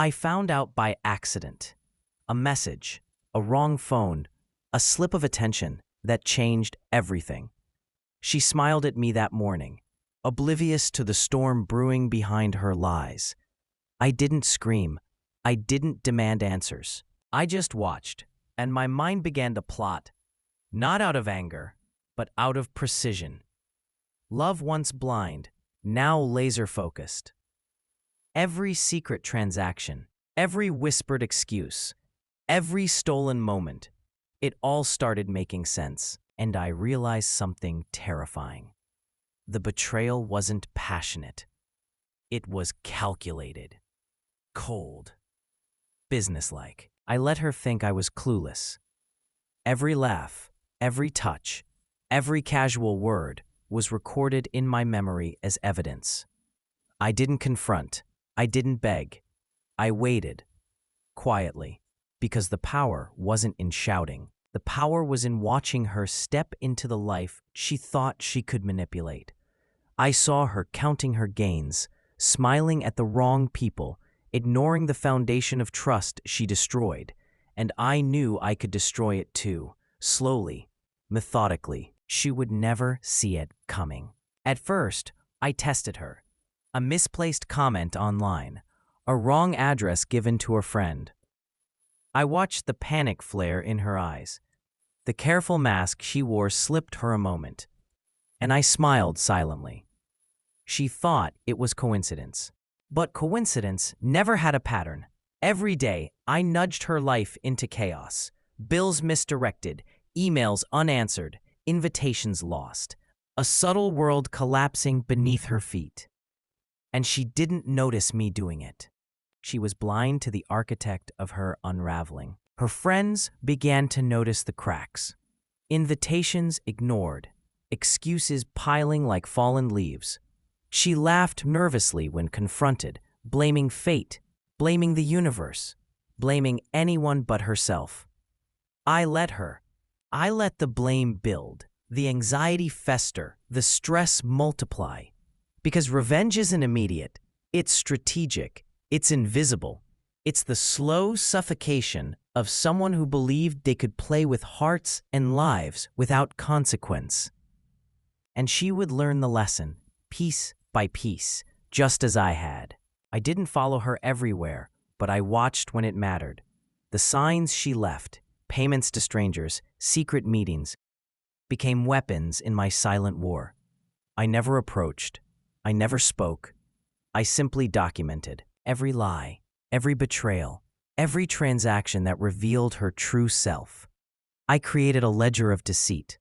I found out by accident. A message, a wrong phone, a slip of attention that changed everything. She smiled at me that morning, oblivious to the storm brewing behind her lies. I didn't scream. I didn't demand answers. I just watched, and my mind began to plot, not out of anger, but out of precision. Love once blind, now laser-focused. Every secret transaction, every whispered excuse, every stolen moment, it all started making sense, and I realized something terrifying. The betrayal wasn't passionate. It was calculated, cold, businesslike. I let her think I was clueless. Every laugh, every touch, every casual word was recorded in my memory as evidence. I didn't confront. I didn't beg. I waited, quietly, because the power wasn't in shouting. The power was in watching her step into the life she thought she could manipulate. I saw her counting her gains, smiling at the wrong people, ignoring the foundation of trust she destroyed, and I knew I could destroy it too, slowly, methodically. She would never see it coming. At first, I tested her. A misplaced comment online, a wrong address given to a friend. I watched the panic flare in her eyes. The careful mask she wore slipped her a moment, and I smiled silently. She thought it was coincidence. But coincidence never had a pattern. Every day, I nudged her life into chaos. Bills misdirected, emails unanswered, invitations lost. A subtle world collapsing beneath her feet. And she didn't notice me doing it. She was blind to the architect of her unraveling. Her friends began to notice the cracks. Invitations ignored, excuses piling like fallen leaves. She laughed nervously when confronted, blaming fate, blaming the universe, blaming anyone but herself. I let her. I let the blame build, the anxiety fester, the stress multiply. Because revenge isn't immediate, it's strategic, it's invisible. It's the slow suffocation of someone who believed they could play with hearts and lives without consequence. And she would learn the lesson, piece by piece, just as I had. I didn't follow her everywhere, but I watched when it mattered. The signs she left, payments to strangers, secret meetings, became weapons in my silent war. I never approached. I never spoke. I simply documented every lie, every betrayal, every transaction that revealed her true self. I created a ledger of deceit,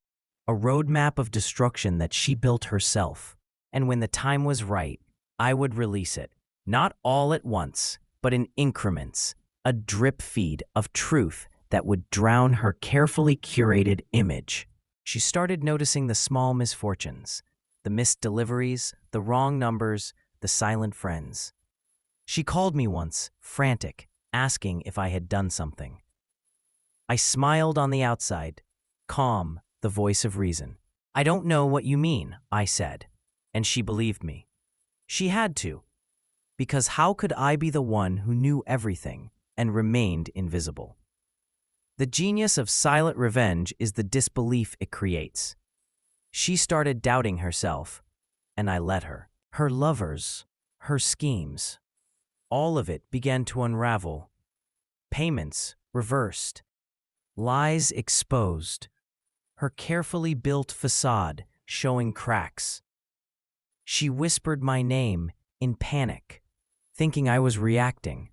a roadmap of destruction that she built herself. And when the time was right, I would release it. Not all at once, but in increments, a drip feed of truth that would drown her carefully curated image. She started noticing the small misfortunes, the missed deliveries, the wrong numbers, the silent friends. She called me once, frantic, asking if I had done something. I smiled on the outside, calm, the voice of reason. I don't know what you mean, I said, and she believed me. She had to, because how could I be the one who knew everything and remained invisible? The genius of silent revenge is the disbelief it creates. She started doubting herself, and I let her. Her lovers, her schemes, all of it began to unravel. Payments reversed, lies exposed, her carefully built facade showing cracks. She whispered my name in panic, thinking I was reacting,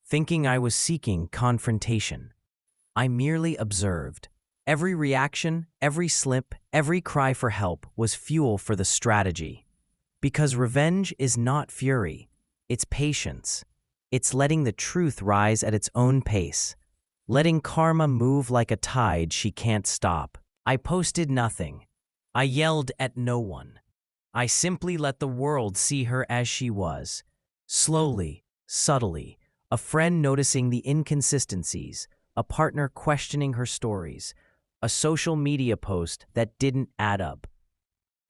thinking I was seeking confrontation. I merely observed. Every reaction, every slip, every cry for help was fuel for the strategy. Because revenge is not fury, it's patience. It's letting the truth rise at its own pace, letting karma move like a tide she can't stop. I posted nothing. I yelled at no one. I simply let the world see her as she was. Slowly, subtly, a friend noticing the inconsistencies, a partner questioning her stories, a social media post that didn't add up.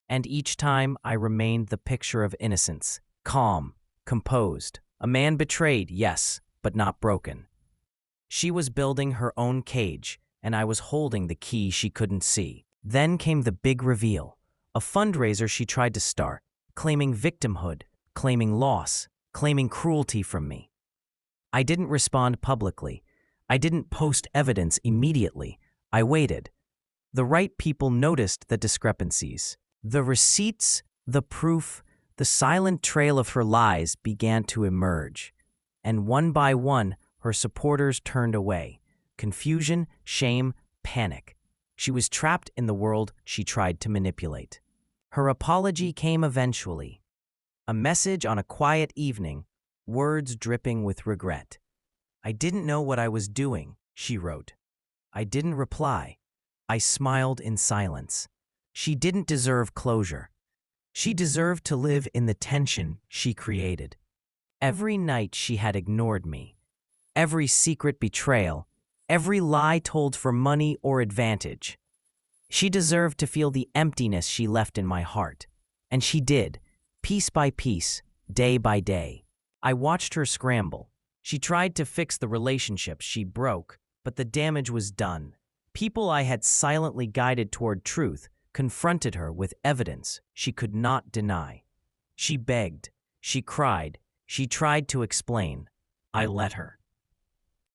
And each time I remained the picture of innocence, calm, composed, A man betrayed, yes, but not broken. She was building her own cage, and I was holding the key she couldn't see. Then came the big reveal. A fundraiser she tried to start, claiming victimhood, claiming loss, claiming cruelty from me. I didn't respond publicly. I didn't post evidence immediately. I waited. The right people noticed the discrepancies. The receipts, the proof, the silent trail of her lies began to emerge. And one by one, her supporters turned away. Confusion, shame, panic. She was trapped in the world she tried to manipulate. Her apology came eventually. A message on a quiet evening, words dripping with regret. "I didn't know what I was doing," she wrote. I didn't reply. I smiled in silence. She didn't deserve closure. She deserved to live in the tension she created. Every night she had ignored me. Every secret betrayal, every lie told for money or advantage. She deserved to feel the emptiness she left in my heart. And she did, piece by piece, day by day. I watched her scramble. She tried to fix the relationships she broke, but the damage was done. People I had silently guided toward truth confronted her with evidence she could not deny. She begged, she cried, she tried to explain. I let her.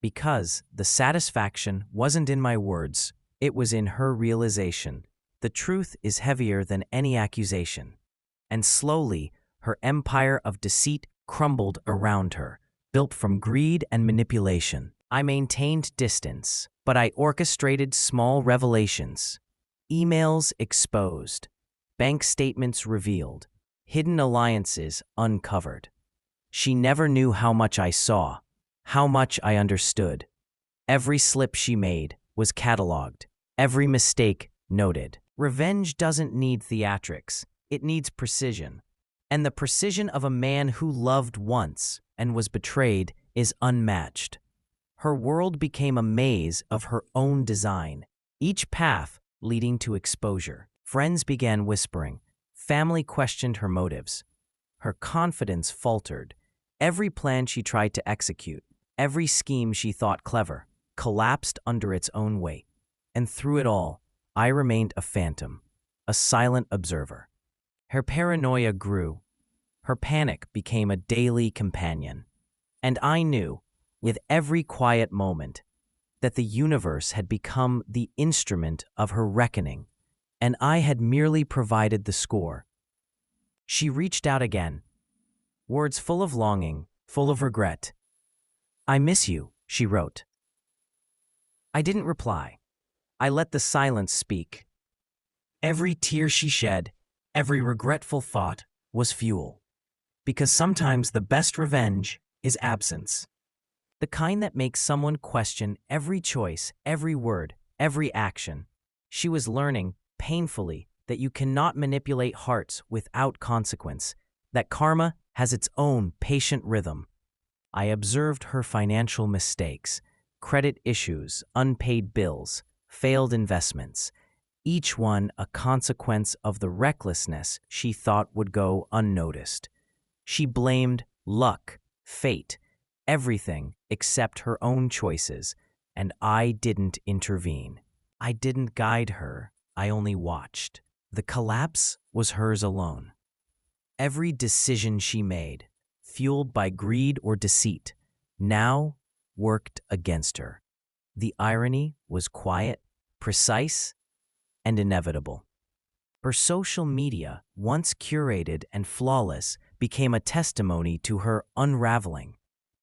Because the satisfaction wasn't in my words, it was in her realization. The truth is heavier than any accusation. And slowly, her empire of deceit crumbled around her, built from greed and manipulation. I maintained distance, but I orchestrated small revelations. Emails exposed, bank statements revealed, hidden alliances uncovered. She never knew how much I saw, how much I understood. Every slip she made was cataloged, every mistake noted. Revenge doesn't need theatrics, it needs precision. And the precision of a man who loved once and was betrayed is unmatched. Her world became a maze of her own design, each path leading to exposure. Friends began whispering. Family questioned her motives. Her confidence faltered. Every plan she tried to execute, every scheme she thought clever, collapsed under its own weight. And through it all, I remained a phantom, a silent observer. Her paranoia grew. Her panic became a daily companion. And I knew, with every quiet moment, that the universe had become the instrument of her reckoning, and I had merely provided the score. She reached out again, words full of longing, full of regret. "I miss you," she wrote. I didn't reply. I let the silence speak. Every tear she shed, every regretful thought was fuel. Because sometimes the best revenge is absence. The kind that makes someone question every choice, every word, every action. She was learning, painfully, that you cannot manipulate hearts without consequence, that karma has its own patient rhythm. I observed her financial mistakes, credit issues, unpaid bills, failed investments, each one a consequence of the recklessness she thought would go unnoticed. She blamed luck, fate, everything except her own choices, and I didn't intervene. I didn't guide her, I only watched. The collapse was hers alone. Every decision she made, fueled by greed or deceit, now worked against her. The irony was quiet, precise, and inevitable. Her social media, once curated and flawless, became a testimony to her unraveling.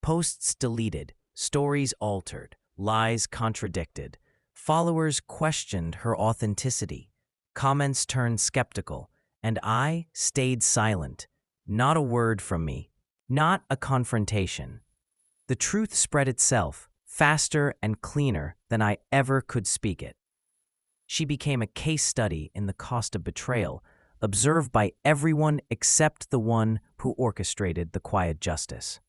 Posts deleted, stories altered, lies contradicted. Followers questioned her authenticity. Comments turned skeptical, and I stayed silent. Not a word from me, not a confrontation. The truth spread itself, faster and cleaner than I ever could speak it. She became a case study in the cost of betrayal, observed by everyone except the one who orchestrated the quiet justice.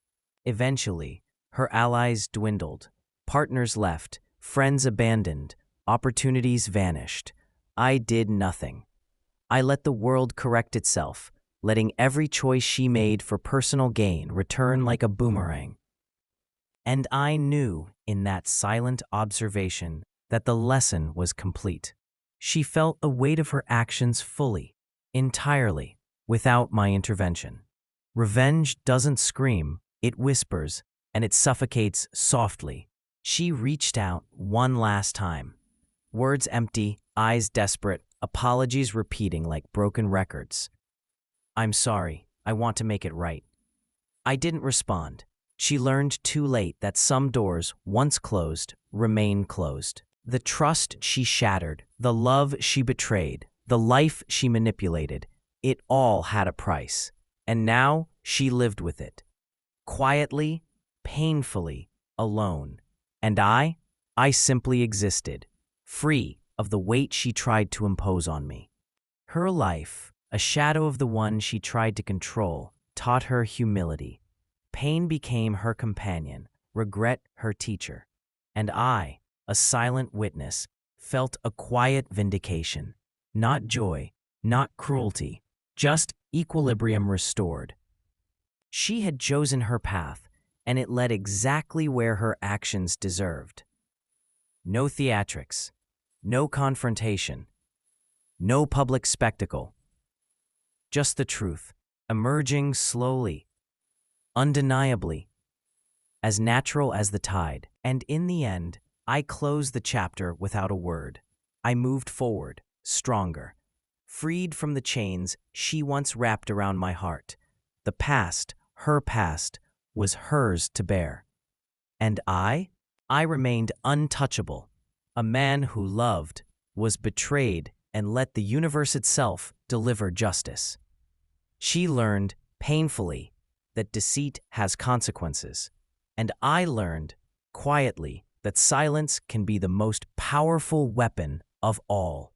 Eventually, her allies dwindled, partners left, friends abandoned, opportunities vanished. I did nothing. I let the world correct itself, letting every choice she made for personal gain return like a boomerang. And I knew in that silent observation that the lesson was complete. She felt the weight of her actions fully, entirely, without my intervention. Revenge doesn't scream, it whispers, and it suffocates softly. She reached out one last time. Words empty, eyes desperate, apologies repeating like broken records. "I'm sorry, I want to make it right." I didn't respond. She learned too late that some doors, once closed, remain closed. The trust she shattered, the love she betrayed, the life she manipulated, it all had a price. And now she lived with it. Quietly, painfully, alone. And I simply existed, free of the weight she tried to impose on me. Her life, a shadow of the one she tried to control, taught her humility. Pain became her companion, regret her teacher. And I, a silent witness, felt a quiet vindication. Not joy, not cruelty, just equilibrium restored. She had chosen her path, and it led exactly where her actions deserved. No theatrics, no confrontation, no public spectacle. Just the truth, emerging slowly, undeniably, as natural as the tide. And in the end, I closed the chapter without a word. I moved forward, stronger, freed from the chains she once wrapped around my heart. The past, her past, was hers to bear. And I remained untouchable, a man who loved, was betrayed, and let the universe itself deliver justice. She learned, painfully, that deceit has consequences. And I learned, quietly, that silence can be the most powerful weapon of all.